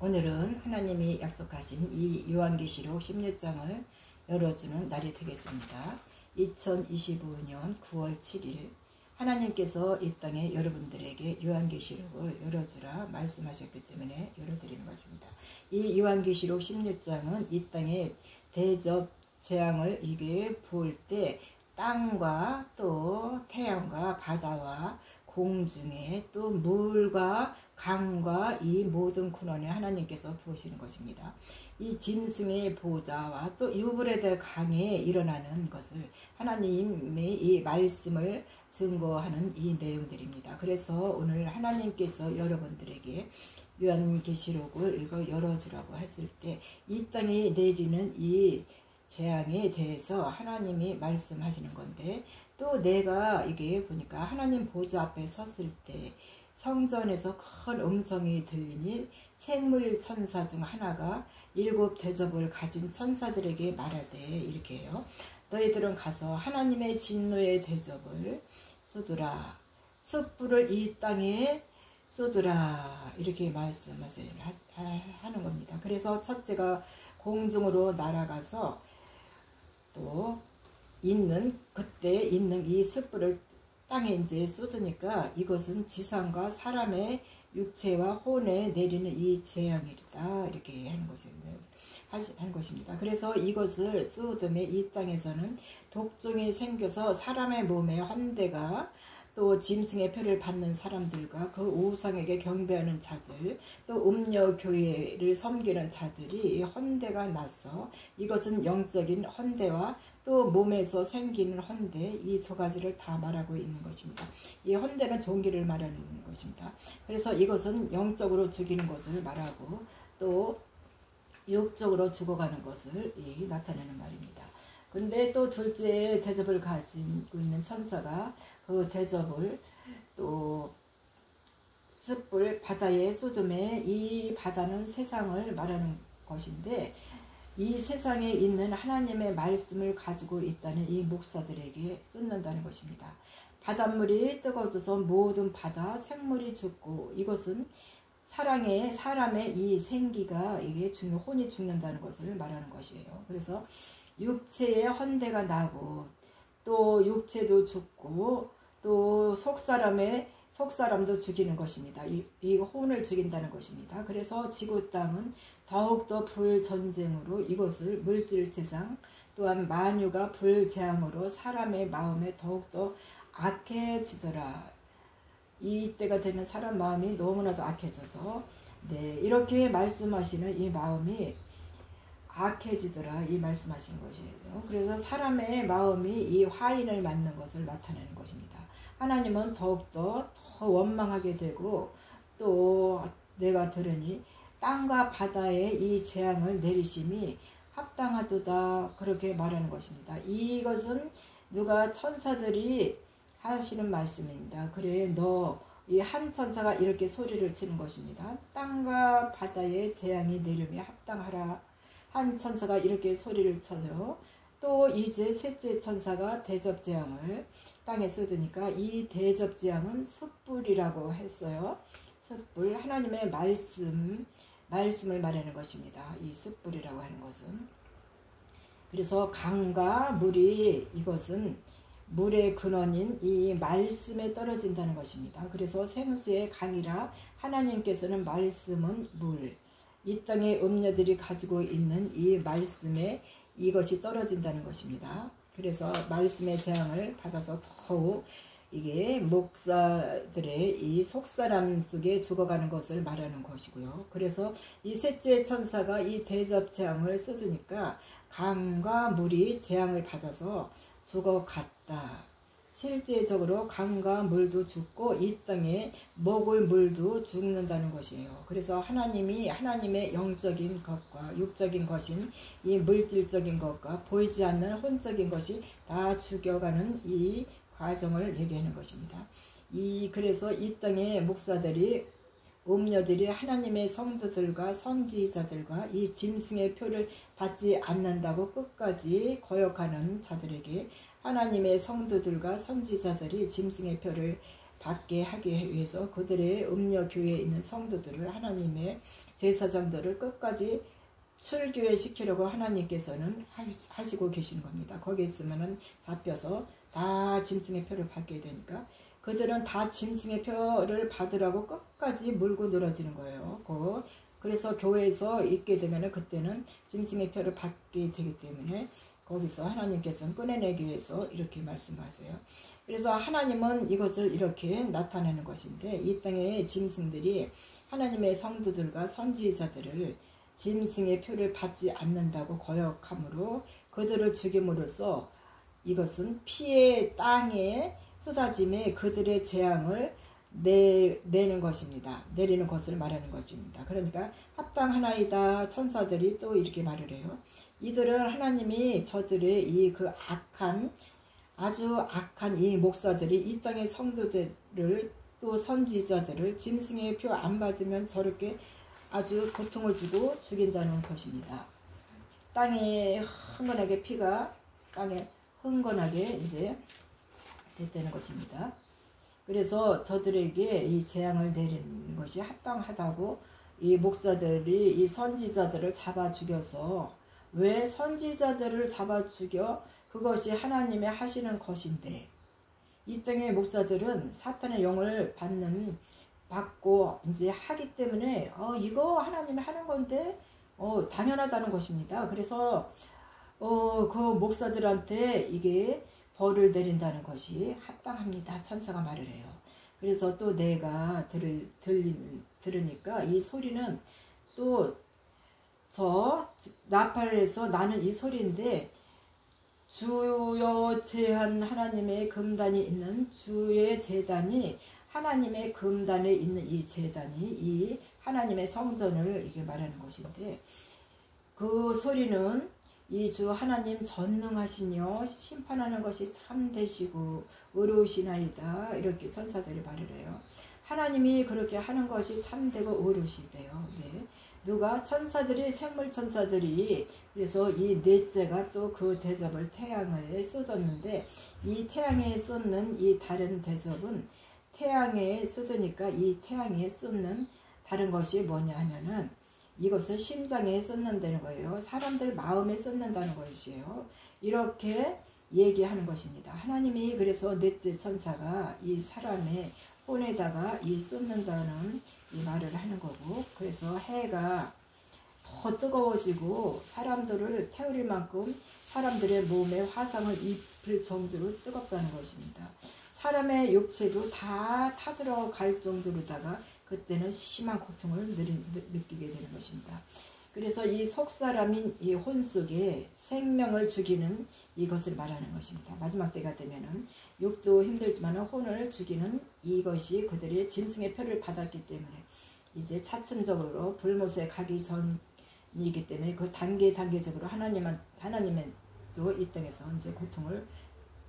오늘은 하나님이 약속하신 이 요한계시록 16장을 열어주는 날이 되겠습니다. 2025년 9월 7일 하나님께서 이 땅에 여러분들에게 요한계시록을 열어주라 말씀하셨기 때문에 열어드리는 것입니다. 이 요한계시록 16장은 이 땅에 대접 재앙을 이게 부을 때 땅과 또 태양과 바다와 공중에 또 물과 강과 이 모든 근원에 하나님께서 부으시는 것입니다. 이 짐승의 보좌와 또 유브라데 강에 일어나는 것을 하나님의 이 말씀을 증거하는 이 내용들입니다. 그래서 오늘 하나님께서 여러분들에게 요한계시록을 이거 열어주라고 했을 때 이 땅에 내리는 이 재앙에 대해서 하나님이 말씀하시는 건데, 또 내가 이게 보니까 하나님 보좌 앞에 섰을 때 성전에서 큰 음성이 들리니 생물 천사 중 하나가 7 대접을 가진 천사들에게 말하되 이렇게 해요. 너희들은 가서 하나님의 진노의 대접을 쏟으라. 숯불을 이 땅에 쏟으라. 이렇게 말씀하세요. 하는 겁니다. 그래서 첫째가 공중으로 날아가서 또 그때 있는 이 숯불을 땅에 이제 쏟으니까 이것은 지상과 사람의 육체와 혼에 내리는 이 재앙이다. 이렇게 하는 것입니다. 그래서 이것을 쏟음에 이 땅에서는 독종이 생겨서 사람의 몸에 헌대가, 또 짐승의 표를 받는 사람들과 그 우상에게 경배하는 자들, 또 음녀교회를 섬기는 자들이 이 헌대가 나서, 이것은 영적인 헌대와 또 몸에서 생기는 헌대, 이 두 가지를 다 말하고 있는 것입니다. 이 헌대는 종기를 말하는 것입니다. 그래서 이것은 영적으로 죽이는 것을 말하고 또 육적으로 죽어가는 것을 나타내는 말입니다. 근데 또 둘째 대접을 가지고 있는 천사가 그 대접을 또 숯불 바다에 쏟음에, 이 바다는 세상을 말하는 것인데 이 세상에 있는 하나님의 말씀을 가지고 있다는 이 목사들에게 쏟는다는 것입니다. 바닷물이 뜨거워져서 모든 바다 생물이 죽고, 이것은 사람의 이 생기가 이게 혼이 죽는다는 것을 말하는 것이에요. 그래서 육체의 헌대가 나고 또 육체도 죽고 또 속사람도 죽이는 것입니다. 이 혼을 죽인다는 것입니다. 그래서 지구 땅은 더욱더 불전쟁으로, 이것을 물질 세상 또한 만유가 불재앙으로 사람의 마음에 더욱더 악해지더라. 이때가 되면 사람 마음이 너무나도 악해져서 이렇게 말씀하시는 이 마음이 악해지더라, 이 말씀하신 것이에요. 그래서 사람의 마음이 이 화인을 맞는 것을 나타내는 것입니다. 하나님은 더욱더 더 원망하게 되고, 또 내가 들으니 땅과 바다에 이 재앙을 내리심이 합당하도다, 그렇게 말하는 것입니다. 이것은 누가 천사들이 하시는 말씀입니다. 그래 이 한 천사가 이렇게 소리를 치는 것입니다. 땅과 바다에 재앙이 내림이 합당하라. 한 천사가 이렇게 소리를 쳐요. 또 이제 셋째 천사가 대접 재앙을 땅에 쏟으니까 이 대접 재앙은 숯불이라고 했어요. 숯불, 하나님의 말씀을 말하는 것입니다. 이 숯불이라고 하는 것은. 그래서 강과 물이, 이것은 물의 근원인 이 말씀에 떨어진다는 것입니다. 그래서 생수의 강이라 하나님께서는 말씀은 물, 이 땅의 음녀들이 가지고 있는 이 말씀에 이것이 떨어진다는 것입니다. 그래서 말씀의 재앙을 받아서 더욱 이게 목사들의 이 속사람 속에 죽어가는 것을 말하는 것이고요. 그래서 이 셋째 천사가 이 대접 재앙을 쏟으니까 강과 물이 재앙을 받아서 죽어갔다. 실제적으로 강과 물도 죽고 이 땅에 먹을 물도 죽는다는 것이에요. 그래서 하나님의 영적인 것과 육적인 것인 이 물질적인 것과 보이지 않는 혼적인 것이 다 죽여가는 이 과정을 얘기하는 것입니다. 그래서 이 땅의 목사들이, 음녀들이 하나님의 성도들과 선지자들과 이 짐승의 표를 받지 않는다고 끝까지 거역하는 자들에게 하나님의 성도들과 선지자들이 짐승의 표를 받게 하기 위해서 그들의 음녀 교회에 있는 성도들을 하나님의 제사장들을 끝까지 출교회 시키려고 하나님께서는 하시고 계시는 겁니다. 거기 있으면은 잡혀서 다 짐승의 표를 받게 되니까 그들은 다 짐승의 표를 받으라고 끝까지 물고 늘어지는 거예요. 그래서 교회에서 있게 되면은 그때는 짐승의 표를 받게 되기 때문에 거기서 하나님께서는 꺼내내기 위해서 이렇게 말씀하세요. 그래서 하나님은 이것을 이렇게 나타내는 것인데 이 땅의 짐승들이 하나님의 성도들과 선지자들을 짐승의 표를 받지 않는다고 거역함으로 그들을 죽임으로써 이것은 피의 땅에 쏟아짐에 그들의 재앙을 내는 것입니다. 내리는 것을 말하는 것입니다. 그러니까 합당하나이다. 천사들이 또 이렇게 말을 해요. 이들은 하나님이 저들의 이 그 악한 아주 악한 이 목사들이 이 땅의 성도들을 또 선지자들을 짐승의 표 안 받으면 저렇게 아주 고통을 주고 죽인다는 것입니다. 땅에 흥건하게 피가 땅에 흥건하게 이제 됐다는 것입니다. 그래서 저들에게 이 재앙을 내리는 것이 합당하다고 이 목사들이 이 선지자들을 잡아 죽여서 왜 선지자들을 잡아 죽여? 그것이 하나님의 하시는 것인데 이 땅의 목사들은 사탄의 영을 받고 이제 하기 때문에 이거 하나님이 하는 건데 당연하다는 것입니다. 그래서 그 목사들한테 이게 벌을 내린다는 것이 합당합니다. 천사가 말을 해요. 그래서 또 내가 들으니까 이 소리는 또 저 나팔에서 나는 이 소리인데 주여 제한 하나님의 금단이 있는 주의 제단이 하나님의 금단에 있는 이 제단이 이 하나님의 성전을 이게 말하는 것인데 그 소리는 이 주 하나님 전능하시며 심판하는 것이 참되시고 의로우시나이다. 이렇게 천사들이 말을 해요. 하나님이 그렇게 하는 것이 참되고 의로우시대요. 네. 누가 천사들이 생물천사들이 그래서 이 넷째가 또 그 대접을 태양에 쏟았는데 이 태양에 쏟는 이 다른 대접은 태양에 쏟으니까 이 태양에 쏟는 다른 것이 뭐냐 하면은 이것을 심장에 쏟는다는 거예요. 사람들 마음에 쏟는다는 것이에요. 이렇게 얘기하는 것입니다. 하나님이 그래서 넷째 천사가 이 사람의 혼에다가 이 쏟는다는 이 말을 하는 거고 그래서 해가 더 뜨거워지고 사람들을 태울 만큼 사람들의 몸에 화상을 입힐 정도로 뜨겁다는 것입니다. 사람의 육체도 다 타들어갈 정도로다가 그때는 심한 고통을 느끼게 되는 것입니다. 그래서 이 속사람인 이 혼 속에 생명을 죽이는 이것을 말하는 것입니다. 마지막 때가 되면은 육도 힘들지만 혼을 죽이는 이것이 그들이 짐승의 표를 받았기 때문에 이제 차츰적으로 불못에 가기 전이기 때문에 그 단계적으로 하나님도 이 땅에서 이제 고통을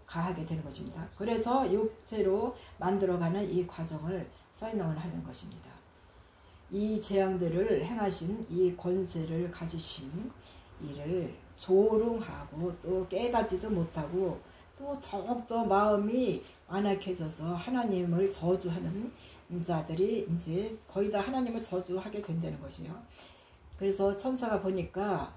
가하게 되는 것입니다. 그래서 육체로 만들어가는 이 과정을 설명을 하는 것입니다. 이 재앙들을 행하신 이 권세를 가지신 이를 조롱하고 또 깨닫지도 못하고 또 더욱더 마음이 완악해져서 하나님을 저주하는 자들이 이제 거의 다 하나님을 저주하게 된다는 것이에요. 그래서 천사가 보니까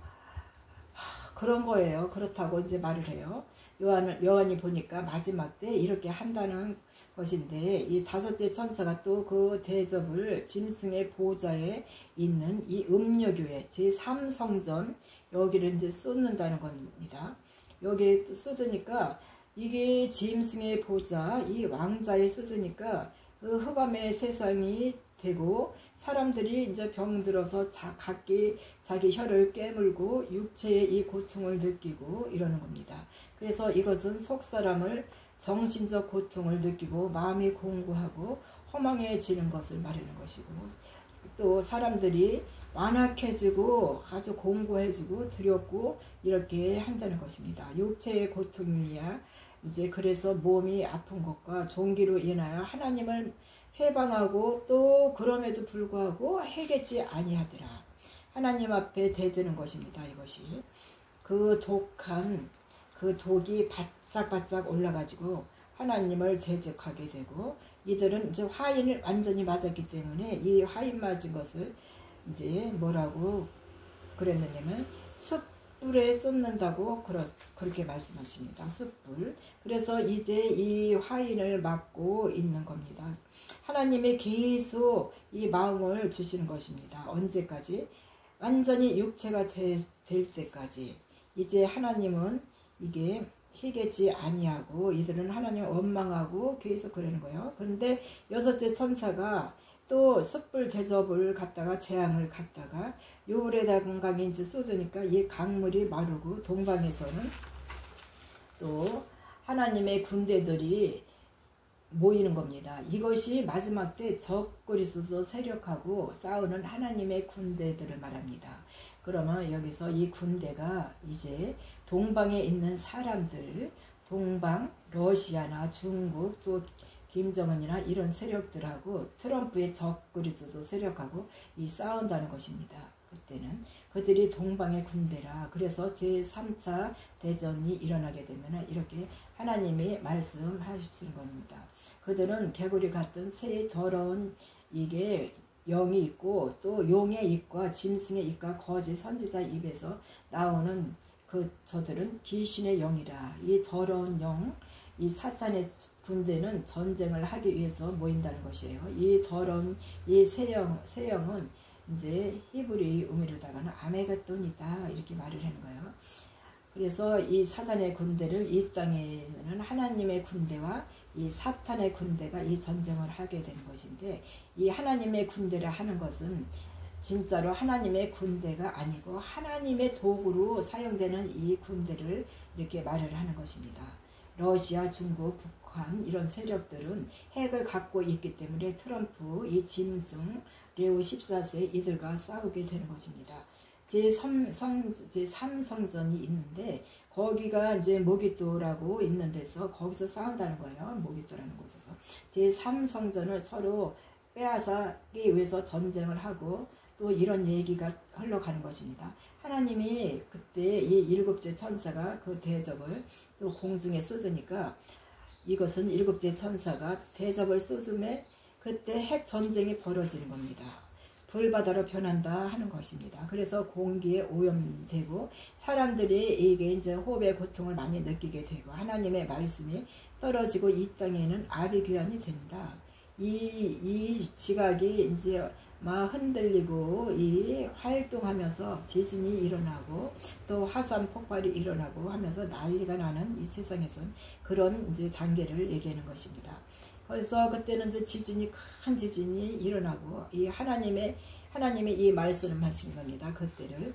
그런 거예요. 그렇다고 이제 말을 해요. 요한이 보니까 마지막 때 이렇게 한다는 것인데 이 다섯째 천사가 또 그 대접을 짐승의 보좌에 있는 이 음녀교회 제3성전 여기를 이제 쏟는다는 겁니다. 여기 쏟으니까 이게 짐승의 보좌 이 왕자에 쏟으니까 그 흑암의 세상이 되고 사람들이 이제 병들어서 각기 자기 혀를 깨물고 육체의 이 고통을 느끼고 이러는 겁니다. 그래서 이것은 속사람을 정신적 고통을 느끼고 마음이 공고하고 허망해지는 것을 말하는 것이고 또 사람들이 완악해지고 아주 공고해지고 두렵고 이렇게 한다는 것입니다. 육체의 고통이야 이제 그래서 몸이 아픈 것과 종기로 인하여 하나님을 해방하고 또 그럼에도 불구하고 해겠지 아니하더라. 하나님 앞에 대드는 것입니다. 이것이 그 독한 그 독이 바짝바짝 올라가지고 하나님을 대적하게 되고, 이들은 이제 화인을 완전히 맞았기 때문에 이 화인 맞은 것을 이제 뭐라고 그랬느냐면 숯불에 쏟는다고 그렇게 말씀하십니다. 숯불. 그래서 이제 이 화인을 맞고 있는 겁니다. 하나님이 계속 이 마음을 주시는 것입니다. 언제까지? 완전히 육체가 될 때까지. 이제 하나님은 이게 희게지 아니하고 이들은 하나님을 원망하고 계속 그러는 거예요. 그런데 여섯째 천사가 또 숯불 대접을 갖다가 재앙을 갖다가 요브레다강에 이제 쏟으니까 이 강물이 마르고 동방에서는 또 하나님의 군대들이 모이는 겁니다. 이것이 마지막 때 적그리스도 세력하고 싸우는 하나님의 군대들을 말합니다. 그러면 여기서 이 군대가 이제 동방에 있는 사람들, 동방, 러시아나 중국, 또 김정은이나 이런 세력들하고 트럼프의 적그리스도 세력하고 이 싸운다는 것입니다. 그때는 그들이 동방의 군대라. 그래서 제3차 대전이 일어나게 되면 이렇게 하나님이 말씀하시는 겁니다. 그들은 개구리 같은 새 더러운 이게 영이 있고 또 용의 입과 짐승의 입과 거짓 선지자 입에서 나오는 저들은 귀신의 영이라. 이 더러운 영, 이 사탄의 군대는 전쟁을 하기 위해서 모인다는 것이에요. 이 더러운 이 세영은 이제 히브리 의미로다가는 아메가돈이다 이렇게 말을 하는 거예요. 그래서 이 사탄의 군대를 이 땅에는 하나님의 군대와 이 사탄의 군대가 이 전쟁을 하게 되는 것인데, 이 하나님의 군대를 하는 것은 진짜로 하나님의 군대가 아니고 하나님의 도구로 사용되는 이 군대를 이렇게 말을 하는 것입니다. 러시아, 중국, 북한 이런 세력들은 핵을 갖고 있기 때문에 트럼프, 이 짐승, 레오 14세 이들과 싸우게 되는 것입니다. 제3성전이 있는데 거기가 이제 모기또라고 있는 데서 거기서 싸운다는 거예요. 모기또라는 곳에서 제3성전을 서로 빼앗기 위해서 전쟁을 하고 또 이런 얘기가 흘러가는 것입니다. 하나님이 그때 이 일곱째 천사가 그 대접을 또 공중에 쏟으니까 이것은 일곱째 천사가 대접을 쏟음에 그때 핵 전쟁이 벌어지는 겁니다. 불바다로 변한다 하는 것입니다. 그래서 공기에 오염되고 사람들이 이게 이제 호흡의 고통을 많이 느끼게 되고 하나님의 말씀이 떨어지고 이 땅에는 아비규환이 된다. 이 지각이 이제 막 흔들리고 이 활동하면서 지진이 일어나고 또 화산 폭발이 일어나고 하면서 난리가 나는 이 세상에선 그런 이제 단계를 얘기하는 것입니다. 그래서 그때는 이제 큰 지진이 일어나고 이 하나님이 이 말씀하신 겁니다. 그때를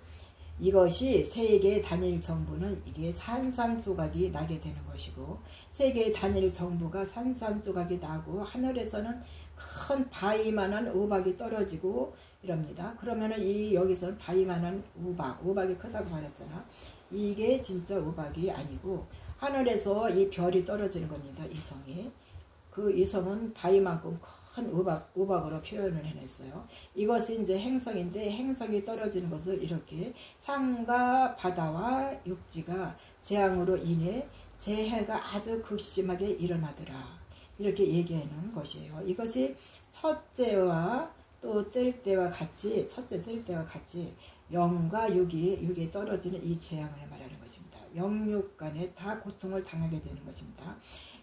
이것이 세계의 단일 정부는 이게 산산조각이 나게 되는 것이고, 세계의 단일 정부가 산산조각이 나고 하늘에서는 큰 바위만한 우박이 떨어지고 이럽니다. 그러면은 이 여기서는 바위만한 우박이 크다고 말했잖아. 이게 진짜 우박이 아니고 하늘에서 이 별이 떨어지는 겁니다. 이성이. 그 이성은 바위만큼 큰 우박으로 표현을 해냈어요. 이것이 이제 행성인데 행성이 떨어지는 것을 이렇게 산과 바다와 육지가 재앙으로 인해 재해가 아주 극심하게 일어나더라. 이렇게 얘기하는 것이에요. 이것이 첫째와 또 뗄 때와 같이 첫째 뗄 때와 같이 영과 육이 떨어지는 이 재앙을 말하는 것입니다. 영육 간에 다 고통을 당하게 되는 것입니다.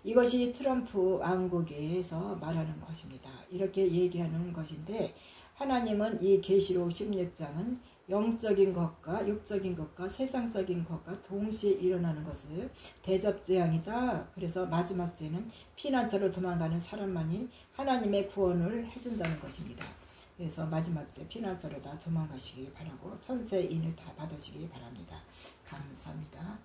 이것이 트럼프 왕국에서 말하는 것입니다. 이렇게 얘기하는 것인데 하나님은 이 계시록 16장은 영적인 것과 육적인 것과 세상적인 것과 동시에 일어나는 것을 대접재앙이다. 그래서 마지막 때는 피난처로 도망가는 사람만이 하나님의 구원을 해준다는 것입니다. 그래서 마지막 때 피난처로 다 도망가시기 바라고 천세인을 다 받으시기 바랍니다. 감사합니다.